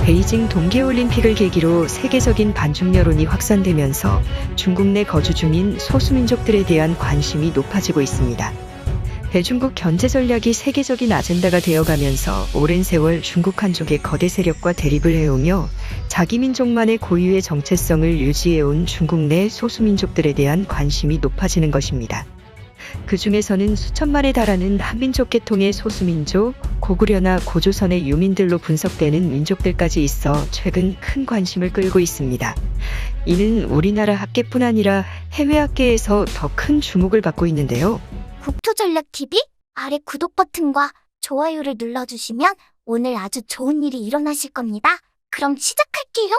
베이징 동계올림픽을 계기로 세계적인 반중 여론이 확산되면서 중국 내 거주 중인 소수민족들에 대한 관심이 높아지고 있습니다. 대중국 견제 전략이 세계적인 아젠다가 되어가면서 오랜 세월 중국 한족의 거대 세력과 대립을 해오며 자기 민족만의 고유의 정체성을 유지해온 중국 내 소수민족들에 대한 관심이 높아지는 것입니다. 그 중에서는 수천만에 달하는 한민족 계통의 소수민족, 고구려나 고조선의 유민들로 분석되는 민족들까지 있어 최근 큰 관심을 끌고 있습니다. 이는 우리나라 학계뿐 아니라 해외 학계에서 더 큰 주목을 받고 있는데요. 국토전략TV 아래 구독 버튼과 좋아요를 눌러주시면 오늘 아주 좋은 일이 일어나실 겁니다. 그럼 시작할게요.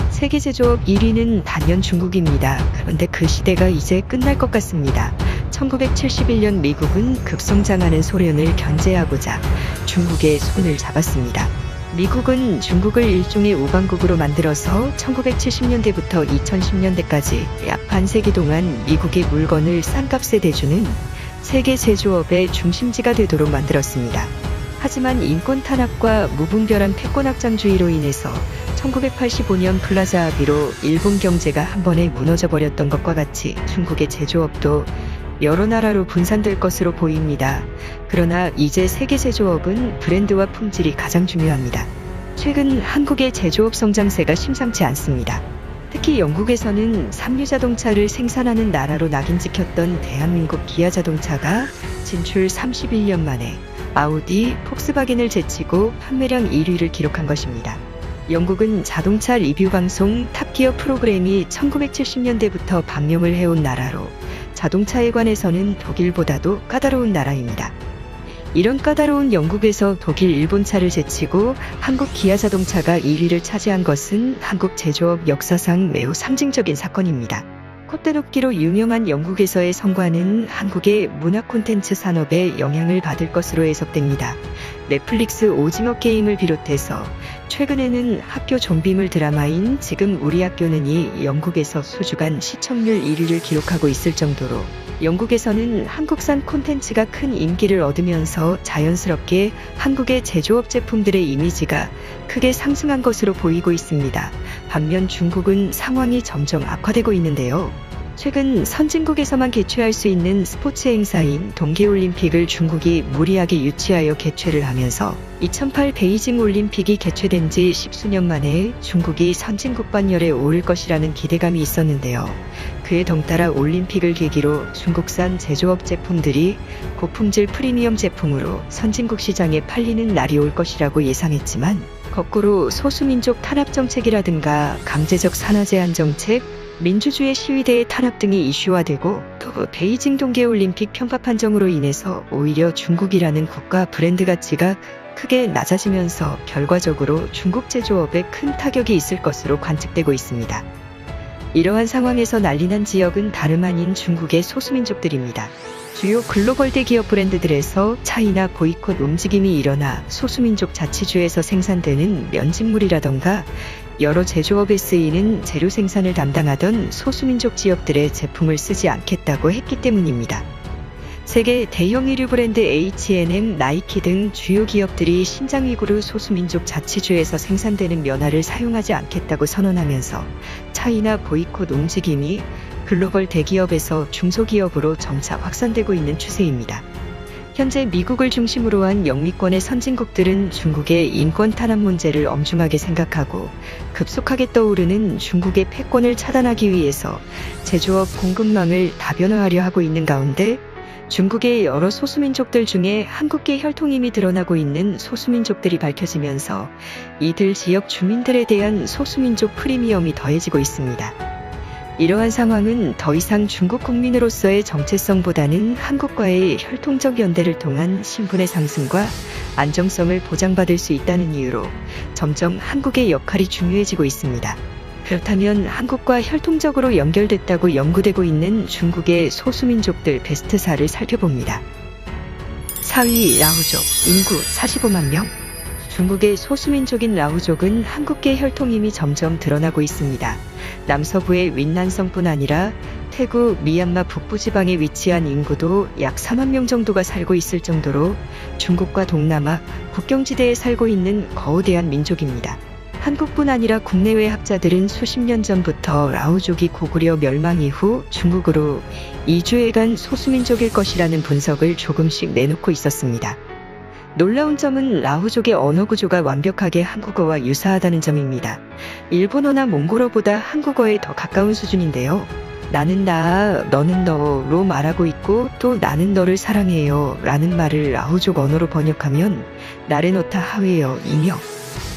세계 제조업 1위는 단연 중국입니다. 그런데 그 시대가 이제 끝날 것 같습니다. 1971년 미국은 급성장하는 소련을 견제하고자 중국의 손을 잡았습니다. 미국은 중국을 일종의 우방국으로 만들어서 1970년대부터 2010년대까지 약 반세기 동안 미국의 물건을 싼 값에 대주는 세계 제조업의 중심지가 되도록 만들었습니다. 하지만 인권 탄압과 무분별한 패권 확장주의로 인해서 1985년 플라자 합의로 일본 경제가 한 번에 무너져 버렸던 것과 같이 중국의 제조업도 여러 나라로 분산될 것으로 보입니다. 그러나 이제 세계 제조업은 브랜드와 품질이 가장 중요합니다. 최근 한국의 제조업 성장세가 심상치 않습니다. 특히 영국에서는 삼류 자동차를 생산하는 나라로 낙인 찍혔던 대한민국 기아자동차가 진출 31년 만에 아우디, 폭스바겐을 제치고 판매량 1위를 기록한 것입니다. 영국은 자동차 리뷰 방송 탑기어 프로그램이 1970년대부터 방영을 해온 나라로 자동차에 관해서는 독일보다도 까다로운 나라입니다. 이런 까다로운 영국에서 독일, 일본차를 제치고 한국 기아자동차가 1위를 차지한 것은 한국 제조업 역사상 매우 상징적인 사건입니다. 콧대 높기로 유명한 영국에서의 성과는 한국의 문화 콘텐츠 산업에 영향을 받을 것으로 해석됩니다. 넷플릭스 오징어 게임을 비롯해서 최근에는 학교 좀비물 드라마인 지금 우리 학교는이 영국에서 수주간 시청률 1위를 기록하고 있을 정도로 영국에서는 한국산 콘텐츠가 큰 인기를 얻으면서 자연스럽게 한국의 제조업 제품들의 이미지가 크게 상승한 것으로 보이고 있습니다. 반면 중국은 상황이 점점 악화되고 있는데요. 최근 선진국에서만 개최할 수 있는 스포츠 행사인 동계올림픽을 중국이 무리하게 유치하여 개최를 하면서 2008 베이징 올림픽이 개최된 지 십수년 만에 중국이 선진국 반열에 오를 것이라는 기대감이 있었는데요. 그에 덩따라 올림픽을 계기로 중국산 제조업 제품들이 고품질 프리미엄 제품으로 선진국 시장에 팔리는 날이 올 것이라고 예상했지만 거꾸로 소수민족 탄압 정책이라든가 강제적 산화 제한 정책, 민주주의 시위대의 탄압 등이 이슈화되고 또 베이징 동계올림픽 편파 판정으로 인해서 오히려 중국이라는 국가 브랜드 가치가 크게 낮아지면서 결과적으로 중국 제조업에 큰 타격이 있을 것으로 관측되고 있습니다. 이러한 상황에서 난리난 지역은 다름 아닌 중국의 소수민족들입니다. 주요 글로벌 대기업 브랜드들에서 차이나 보이콧 움직임이 일어나 소수민족 자치주에서 생산되는 면직물이라던가 여러 제조업에 쓰이는 재료 생산을 담당하던 소수민족 지역들의 제품을 쓰지 않겠다고 했기 때문입니다. 세계 대형 의류 브랜드 H&M, 나이키 등 주요 기업들이 신장위구르 소수민족 자치주에서 생산되는 면화를 사용하지 않겠다고 선언하면서 차이나 보이콧 움직임이 글로벌 대기업에서 중소기업으로 점차 확산되고 있는 추세입니다. 현재 미국을 중심으로 한 영미권의 선진국들은 중국의 인권 탄압 문제를 엄중하게 생각하고 급속하게 떠오르는 중국의 패권을 차단하기 위해서 제조업 공급망을 다변화하려 하고 있는 가운데 중국의 여러 소수민족들 중에 한국계 혈통임이 드러나고 있는 소수민족들이 밝혀지면서 이들 지역 주민들에 대한 소수민족 프리미엄이 더해지고 있습니다. 이러한 상황은 더 이상 중국 국민으로서의 정체성보다는 한국과의 혈통적 연대를 통한 신분의 상승과 안정성을 보장받을 수 있다는 이유로 점점 한국의 역할이 중요해지고 있습니다. 그렇다면 한국과 혈통적으로 연결됐다고 연구되고 있는 중국의 소수민족들 베스트 4를 살펴봅니다. 4위 라오족, 인구 45만 명. 중국의 소수민족인 라오족은 한국계 혈통임이 점점 드러나고 있습니다. 남서부의 윈난성뿐 아니라 태국, 미얀마 북부지방에 위치한 인구도 약 4만 명 정도가 살고 있을 정도로 중국과 동남아 국경지대에 살고 있는 거대한 민족입니다. 한국뿐 아니라 국내외 학자들은 수십 년 전부터 라오족이 고구려 멸망 이후 중국으로 이주해간 소수민족일 것이라는 분석을 조금씩 내놓고 있었습니다. 놀라운 점은 라오족의 언어 구조가 완벽하게 한국어와 유사하다는 점입니다. 일본어나 몽골어보다 한국어에 더 가까운 수준인데요. 나는 나, 너는 너로 말하고 있고 또 나는 너를 사랑해요 라는 말을 라오족 언어로 번역하면 나레노타 하웨요 이며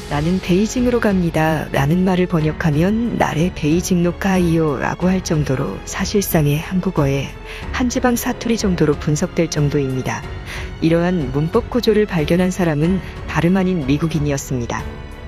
나는 베이징으로 갑니다 라는 말을 번역하면 나레 베이징로 가이요 라고 할 정도로 사실상의 한국어의 한 지방 사투리 정도로 분석될 정도입니다. 이러한 문법 구조를 발견한 사람은 다름 아닌 미국인이었습니다.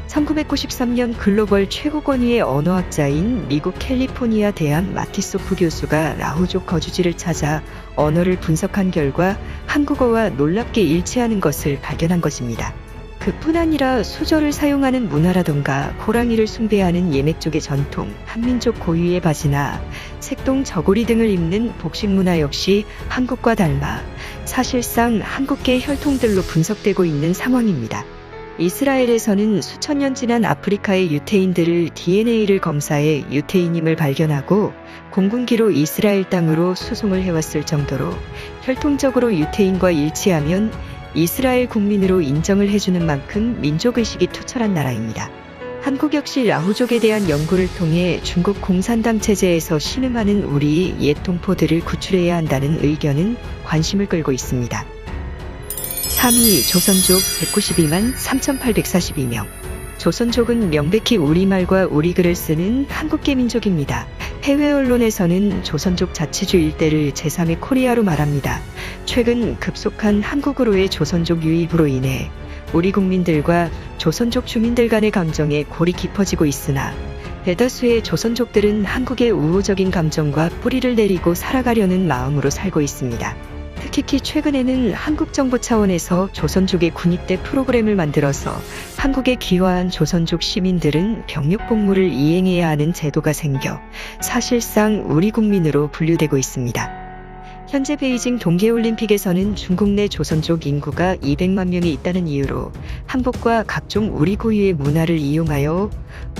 1993년 글로벌 최고 권위의 언어학자인 미국 캘리포니아 대학 마티소프 교수가 라오족 거주지를 찾아 언어를 분석한 결과 한국어와 놀랍게 일치하는 것을 발견한 것입니다. 그뿐 아니라 수저를 사용하는 문화라던가 호랑이를 숭배하는 예맥족의 전통, 한민족 고유의 바지나 색동 저고리 등을 입는 복식 문화 역시 한국과 닮아 사실상 한국계 혈통들로 분석되고 있는 상황입니다. 이스라엘에서는 수천 년 지난 아프리카의 유태인들을 DNA를 검사해 유태인임을 발견하고 공군기로 이스라엘 땅으로 수송을 해왔을 정도로 혈통적으로 유태인과 일치하면 이스라엘 국민으로 인정을 해주는 만큼 민족의식이 투철한 나라입니다. 한국 역시 라오족에 대한 연구를 통해 중국 공산당 체제에서 신음하는 우리 옛 동포들을 구출해야 한다는 의견은 관심을 끌고 있습니다. 3위 조선족 192만 3,842명. 조선족은 명백히 우리말과 우리글을 쓰는 한국계 민족입니다. 해외 언론에서는 조선족 자치주 일대를 제3의 코리아로 말합니다. 최근 급속한 한국으로의 조선족 유입으로 인해 우리 국민들과 조선족 주민들 간의 감정에 골이 깊어지고 있으나 대다수의 조선족들은 한국의 우호적인 감정과 뿌리를 내리고 살아가려는 마음으로 살고 있습니다. 특히 최근에는 한국 정부 차원에서 조선족의 군입대 프로그램을 만들어서 한국에 귀화한 조선족 시민들은 병역 복무를 이행해야 하는 제도가 생겨 사실상 우리 국민으로 분류되고 있습니다. 현재 베이징 동계올림픽에서는 중국 내 조선족 인구가 200만 명이 있다는 이유로 한복과 각종 우리 고유의 문화를 이용하여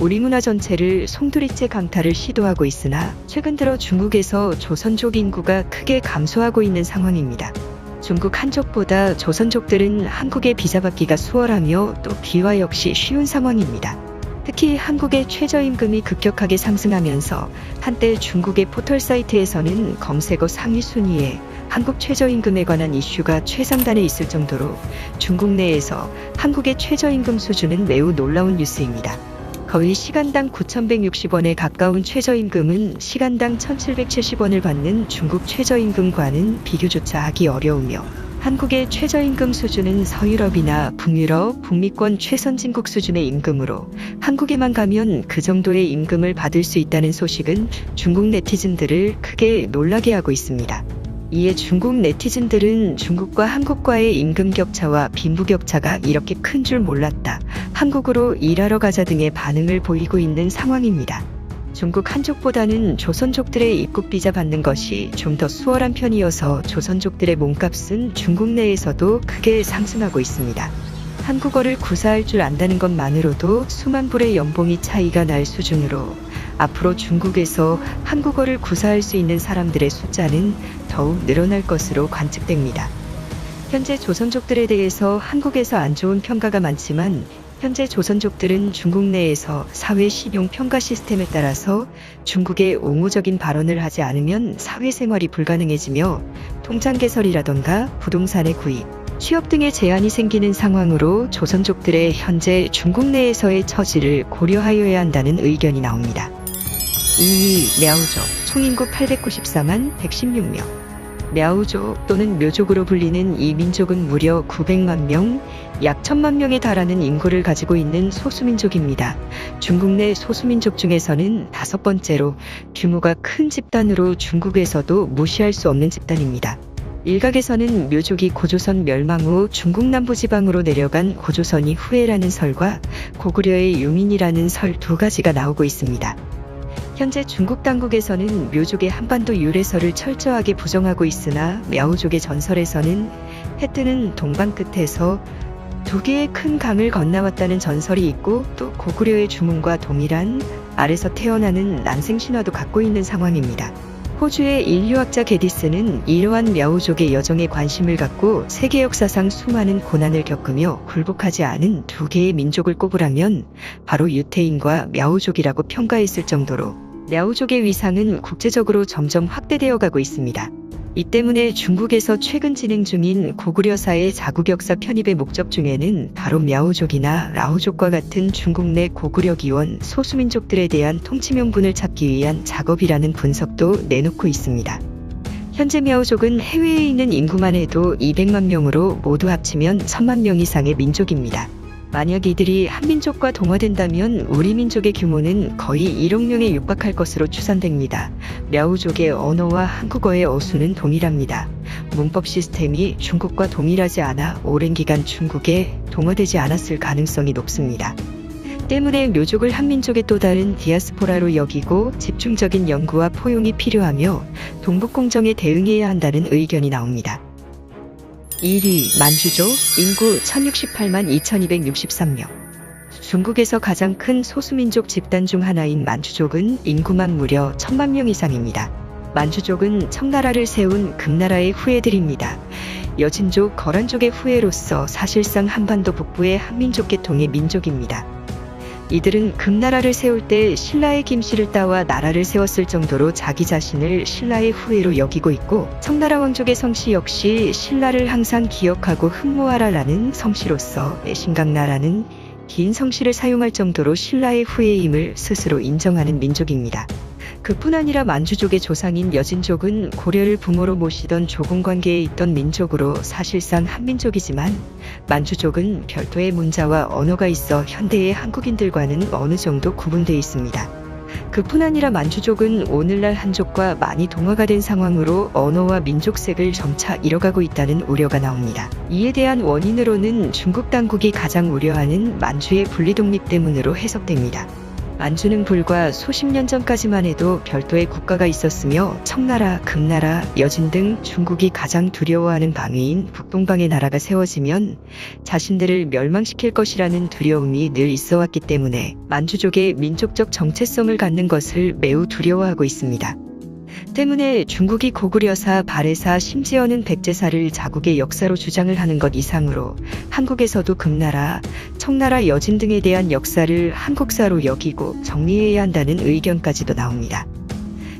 우리 문화 전체를 송두리째 강탈을 시도하고 있으나 최근 들어 중국에서 조선족 인구가 크게 감소하고 있는 상황입니다. 중국 한족보다 조선족들은 한국에 비자 받기가 수월하며 또 귀화 역시 쉬운 상황입니다. 특히 한국의 최저임금이 급격하게 상승하면서 한때 중국의 포털 사이트에서는 검색어 상위 순위에 한국 최저임금에 관한 이슈가 최상단에 있을 정도로 중국 내에서 한국의 최저임금 수준은 매우 놀라운 뉴스입니다. 거의 시간당 9,160원에 가까운 최저임금은 시간당 1,770원을 받는 중국 최저임금과는 비교조차 하기 어려우며 한국의 최저임금 수준은 서유럽이나 북유럽, 북미권 최선진국 수준의 임금으로 한국에만 가면 그 정도의 임금을 받을 수 있다는 소식은 중국 네티즌들을 크게 놀라게 하고 있습니다. 이에 중국 네티즌들은 중국과 한국과의 임금 격차와 빈부 격차가 이렇게 큰 줄 몰랐다. 한국으로 일하러 가자 등의 반응을 보이고 있는 상황입니다. 중국 한족보다는 조선족들의 입국 비자 받는 것이 좀 더 수월한 편이어서 조선족들의 몸값은 중국 내에서도 크게 상승하고 있습니다. 한국어를 구사할 줄 안다는 것만으로도 수만 불의 연봉이 차이가 날 수준으로 앞으로 중국에서 한국어를 구사할 수 있는 사람들의 숫자는 더욱 늘어날 것으로 관측됩니다. 현재 조선족들에 대해서 한국에서 안 좋은 평가가 많지만 현재 조선족들은 중국 내에서 사회 신용 평가 시스템에 따라서 중국에 옹호적인 발언을 하지 않으면 사회생활이 불가능해지며 통장 개설이라던가 부동산의 구입, 취업 등의 제한이 생기는 상황으로 조선족들의 현재 중국 내에서의 처지를 고려하여야 한다는 의견이 나옵니다. 2위 랴오족, 총인구 894만 116명. 랴오족 또는 묘족으로 불리는 이 민족은 무려 900만 명, 약 1000만 명에 달하는 인구를 가지고 있는 소수민족입니다. 중국 내 소수민족 중에서는 5번째로 규모가 큰 집단으로 중국에서도 무시할 수 없는 집단입니다. 일각에서는 묘족이 고조선 멸망 후 중국 남부지방으로 내려간 고조선이 후예라는 설과 고구려의 유민이라는 설 두 가지가 나오고 있습니다. 현재 중국 당국에서는 묘족의 한반도 유래설을 철저하게 부정하고 있으나 랴오족의 전설에서는 해 뜨는 동방 끝에서 두 개의 큰 강을 건너왔다는 전설이 있고 또 고구려의 주문과 동일한 알에서 태어나는 난생 신화도 갖고 있는 상황입니다. 호주의 인류학자 게디스는 이러한 랴오족의 여정에 관심을 갖고 세계 역사상 수많은 고난을 겪으며 굴복하지 않은 두 개의 민족을 꼽으라면 바로 유태인과 랴오족이라고 평가했을 정도로 랴오족의 위상은 국제적으로 점점 확대되어 가고 있습니다. 이 때문에 중국에서 최근 진행 중인 고구려사의 자국역사 편입의 목적 중에는 바로 랴오족이나 라오족과 같은 중국 내 고구려 기원 소수민족들에 대한 통치 명분을 찾기 위한 작업이라는 분석도 내놓고 있습니다. 현재 랴오족은 해외에 있는 인구만 해도 200만 명으로 모두 합치면 1000만 명 이상의 민족입니다. 만약 이들이 한민족과 동화된다면 우리 민족의 규모는 거의 1억 명에 육박할 것으로 추산됩니다. 랴오족의 언어와 한국어의 어수는 동일합니다. 문법 시스템이 중국과 동일하지 않아 오랜 기간 중국에 동화되지 않았을 가능성이 높습니다. 때문에 묘족을 한민족의 또 다른 디아스포라로 여기고 집중적인 연구와 포용이 필요하며 동북공정에 대응해야 한다는 의견이 나옵니다. 1위 만주족, 인구 1068만 2263명. 중국에서 가장 큰 소수민족 집단 중 하나인 만주족은 인구만 무려 1000만 명 이상입니다. 만주족은 청나라를 세운 금나라의 후예들입니다. 여진족, 거란족의 후예로서 사실상 한반도 북부의 한민족 계통의 민족입니다. 이들은 금나라를 세울 때 신라의 김씨를 따와 나라를 세웠을 정도로 자기 자신을 신라의 후예로 여기고 있고 청나라 왕족의 성씨 역시 신라를 항상 기억하고 흠모하라라는 성씨로서 애신강나라는 긴 성씨를 사용할 정도로 신라의 후예임을 스스로 인정하는 민족입니다. 그뿐 아니라 만주족의 조상인 여진족은 고려를 부모로 모시던 조공관계에 있던 민족으로 사실상 한민족이지만 만주족은 별도의 문자와 언어가 있어 현대의 한국인들과는 어느 정도 구분되어 있습니다. 그뿐 아니라 만주족은 오늘날 한족과 많이 동화가 된 상황으로 언어와 민족색을 점차 잃어가고 있다는 우려가 나옵니다. 이에 대한 원인으로는 중국 당국이 가장 우려하는 만주의 분리독립 때문으로 해석됩니다. 만주는 불과 수십 년 전까지만 해도 별도의 국가가 있었으며 청나라, 금나라, 여진 등 중국이 가장 두려워하는 방위인 북동방의 나라가 세워지면 자신들을 멸망시킬 것이라는 두려움이 늘 있어왔기 때문에 만주족의 민족적 정체성을 갖는 것을 매우 두려워하고 있습니다. 때문에 중국이 고구려사, 발해사, 심지어는 백제사를 자국의 역사로 주장을 하는 것 이상으로 한국에서도 금나라, 청나라, 여진 등에 대한 역사를 한국사로 여기고 정리해야 한다는 의견까지도 나옵니다.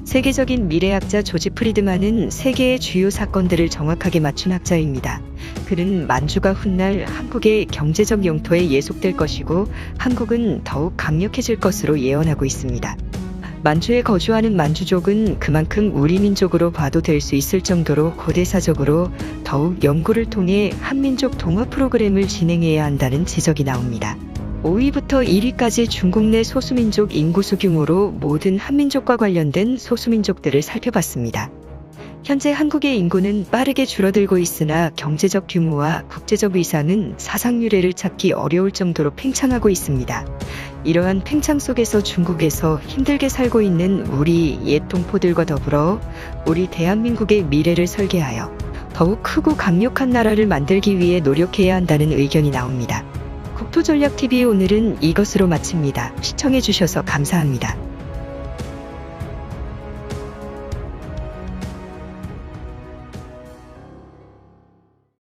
세계적인 미래학자 조지 프리드만은 세계의 주요 사건들을 정확하게 맞춘 학자입니다. 그는 만주가 훗날 한국의 경제적 영토에 예속될 것이고 한국은 더욱 강력해질 것으로 예언하고 있습니다. 만주에 거주하는 만주족은 그만큼 우리 민족으로 봐도 될 수 있을 정도로 고대사적으로 더욱 연구를 통해 한민족 동화 프로그램을 진행해야 한다는 지적이 나옵니다. 5위부터 1위까지 중국 내 소수민족 인구수 규모로 모든 한민족과 관련된 소수민족들을 살펴봤습니다. 현재 한국의 인구는 빠르게 줄어들고 있으나 경제적 규모와 국제적 위상은 사상 유래를 찾기 어려울 정도로 팽창하고 있습니다. 이러한 팽창 속에서 중국에서 힘들게 살고 있는 우리 옛 동포들과 더불어 우리 대한민국의 미래를 설계하여 더욱 크고 강력한 나라를 만들기 위해 노력해야 한다는 의견이 나옵니다. 국토전략TV 오늘은 이것으로 마칩니다. 시청해주셔서 감사합니다.